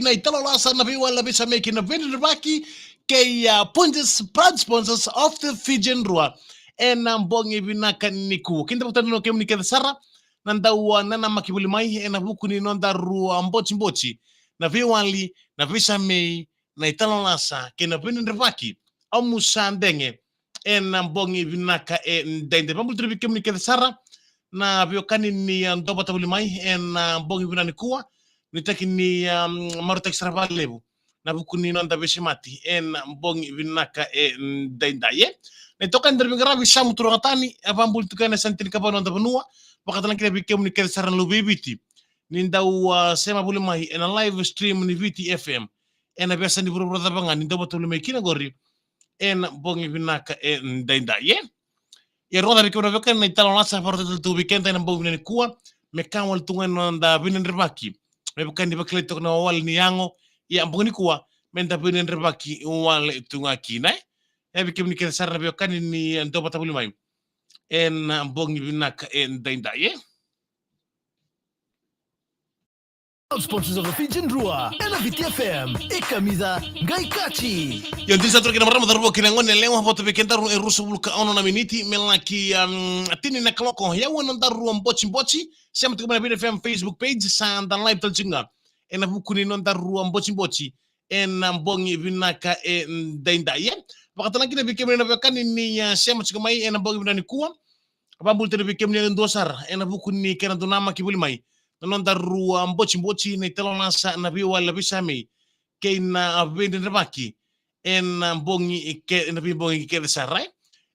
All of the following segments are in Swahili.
na italolasa na wala bisa make na vendor baki kay punjes proud sponsors of the Fijian Rua en mbongi binaka niku kinda putano kemni keda sara nandawa nana makibuli mai en buku ni nonda rua mbochi na viwali na visa mei na italolasa kena vendor baki amusandenge en mbongi binaka ndende pambul tribi kemni keda sara na biokani ni ndoba tabuli mai en mbongi binani kuwa nitaki ni maruta extra lebu na buku ni nonda besimati en mbongi binaka ndendaye nitoka nderbi gravi samu turogatani abambul tukana santin kabano nda benua wakatalan kira bikem ni keda saran lubibiti nindau sema buli mai en live stream ni VT FM en biasa ni buru banga nindoba tabuli mai kina gori en mbongi binaka ndendaye ya roda bi kura vekan na italo nasa farta tu weekend na mbongi ni kuwa mekan wal tungan nonda binin rebaki me bukan di bakle tok na wal ni yango ya mbongi kuwa menda binin rebaki wal tunga kina e bi kemni ken sarna bi kan ni ndo batabuli mai en mbongi binaka en daindaye Sponsors of the Fijian Rua and the VTFM Ikamida Gaikachi. Yon tisa troki na marama darbo kinangone leo hapo tubekenda rusu buluka ono na miniti melaki atini na kaloko ya wana daru mbochi sema tukabana VTFM Facebook page sanda live talchinga ena bukuni non daru mbochi en mbongi binaka en daindaye wakatana kina bikemni na bekani ni sema tukamai ena mbongi binani kuwa abambul tene bikemni ndosar ena bukuni kena dunama kibuli mai non daru mbochi na italonasa na biwa la bisami keina abende rebaki en mbongi ke na mbongi ke sarai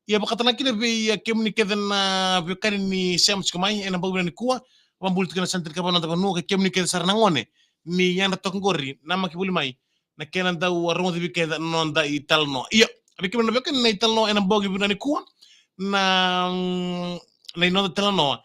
ya bakatana kile be kemni ke na be kan ni sems kumai en mbongi ni kuwa wambul tukana santir kabana ta no ke kemni ke sar nangone ni yanda tokngori na makibuli mai na kenan da warongo bi ke non da italno iya be kemni be kan na italno en mbongi ni kuwa na na no talno